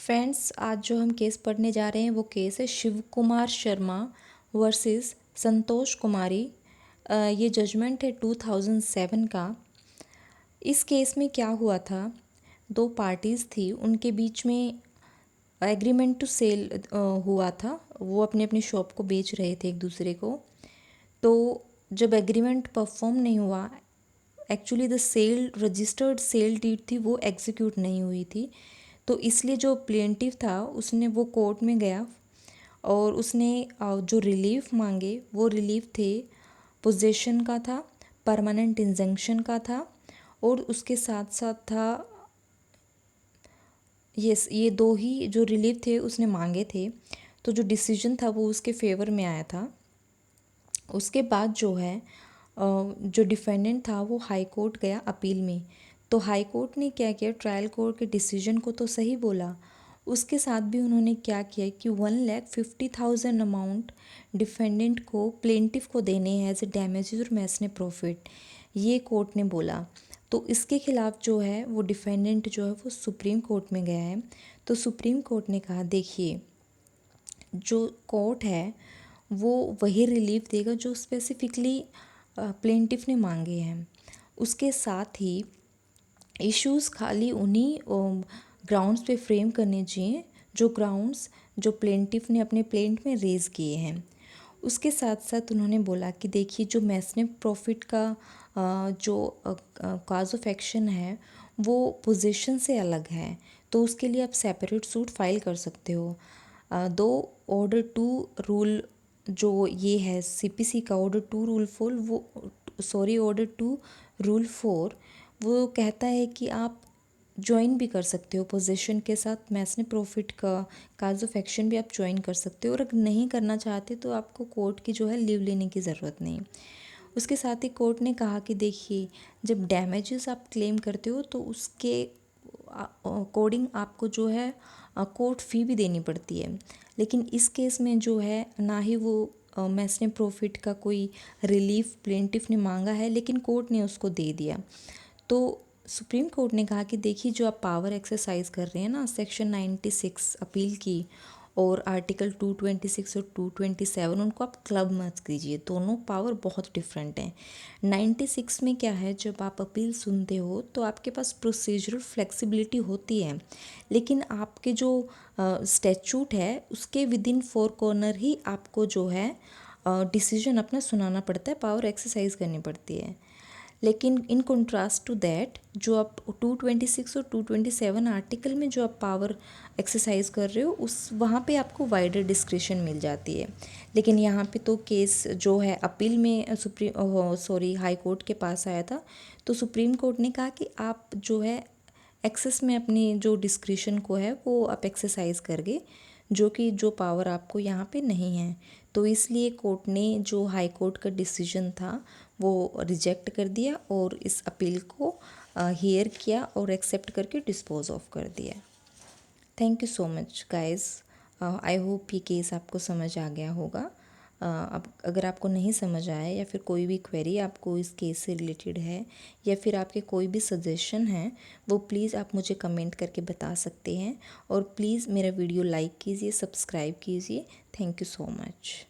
Friends, आज जो हम केस पढ़ने जा रहे हैं वो केस है शिव कुमार शर्मा वर्सेस संतोष कुमारी। ये जजमेंट है 2007 का। इस केस में क्या हुआ था, दो पार्टीज़ थी, उनके बीच में एग्रीमेंट टू सेल हुआ था। वो अपने अपनी शॉप को बेच रहे थे एक दूसरे को। तो जब एग्रीमेंट परफॉर्म नहीं हुआ, actually the sale registered sale deed थी वो एग्जीक्यूट नहीं हुई थी। तो इसलिए जो प्लेंटिव था उसने वो कोर्ट में गया और उसने जो रिलीफ मांगे वो रिलीफ थे पोजेशन का था, परमानेंट इंजंक्शन का था और उसके साथ साथ था ये दो ही जो रिलीफ थे उसने मांगे थे। तो जो डिसीजन था वो उसके फेवर में आया था। उसके बाद जो है जो डिफेंडेंट था वो हाई कोर्ट गया अपील में। तो हाई कोर्ट ने क्या किया, ट्रायल कोर्ट के डिसीजन को तो सही बोला, उसके साथ भी उन्होंने क्या किया कि 1,50,000 अमाउंट डिफेंडेंट को प्लेंटिफ को देने हैं एज ए डैमेजेस और मैसने प्रॉफिट, ये कोर्ट ने बोला। तो इसके खिलाफ जो है वो डिफेंडेंट जो है वो सुप्रीम कोर्ट में गया है। तो सुप्रीम कोर्ट ने कहा, देखिए जो कोर्ट है वो वही रिलीफ देगा जो स्पेसिफिकली प्लेंटिफ ने मांगे हैं। उसके साथ ही इश्यूज़ खाली उन्हीं ग्राउंड्स पे फ्रेम करने चाहिए जो ग्राउंड्स जो प्लेंटिफ ने अपने प्लेंट में रेज़ किए हैं। उसके साथ साथ उन्होंने बोला कि देखिए जो मैसने प्रॉफिट का जो काज ऑफ एक्शन है वो पोजीशन से अलग है, तो उसके लिए आप सेपरेट सूट फाइल कर सकते हो। दो ऑर्डर 2 रूल जो ये है सीपीसी का ऑर्डर 2 रूल 4 वो ऑर्डर 2 रूल 4 वो कहता है कि आप ज्वाइन भी कर सकते हो पोजीशन के साथ, मैसने प्रॉफिट का काज ऑफ एक्शन भी आप ज्वाइन कर सकते हो। और अगर नहीं करना चाहते तो आपको कोर्ट की जो है लीव लेने की ज़रूरत नहीं। उसके साथ ही कोर्ट ने कहा कि देखिए जब डैमेजेस आप क्लेम करते हो तो उसके अकॉर्डिंग आपको जो है कोर्ट फ़ी भी देनी पड़ती है। लेकिन इस केस में जो है ना ही वो मैसने प्रॉफिट का कोई रिलीफ प्लेंटिफ ने मांगा है, लेकिन कोर्ट ने उसको दे दिया। तो सुप्रीम कोर्ट ने कहा कि देखिए जो आप पावर एक्सरसाइज कर रहे हैं ना सेक्शन 96 अपील की और आर्टिकल 226 और 227, उनको आप क्लब मत कीजिए, दोनों पावर बहुत डिफरेंट हैं। 96 में क्या है, जब आप अपील सुनते हो तो आपके पास प्रोसीजरल फ्लेक्सिबिलिटी होती है, लेकिन आपके जो स्टैचूट है उसके विद इन 4 कॉर्नर ही आपको जो है डिसीजन अपना सुनाना पड़ता है, पावर एक्सरसाइज करनी पड़ती है। लेकिन इन कंट्रास्ट टू दैट जो आप 226 और 227 आर्टिकल में जो आप पावर एक्सरसाइज कर रहे हो उस वहाँ पे आपको वाइडर डिस्क्रिशन मिल जाती है। लेकिन यहाँ पे तो केस जो है अपील में हाई कोर्ट के पास आया था, तो सुप्रीम कोर्ट ने कहा कि आप जो है एक्सेस में अपनी जो डिस्क्रिशन को है वो आप एक्सरसाइज करके, जो कि जो पावर आपको यहाँ पे नहीं है। तो इसलिए कोर्ट ने जो हाई कोर्ट का डिसीजन था वो रिजेक्ट कर दिया और इस अपील को हियर किया और एक्सेप्ट करके डिस्पोज ऑफ कर दिया। Thank you so much guys. I hope ये केस आपको समझ आ गया होगा। अब अगर आपको नहीं समझ आया या फिर कोई भी क्वेरी आपको इस केस से रिलेटेड है या फिर आपके कोई भी सजेशन है, वो प्लीज़ आप मुझे कमेंट करके बता सकते हैं। और प्लीज़ मेरा वीडियो लाइक कीजिए, सब्सक्राइब कीजिए। Thank you so much.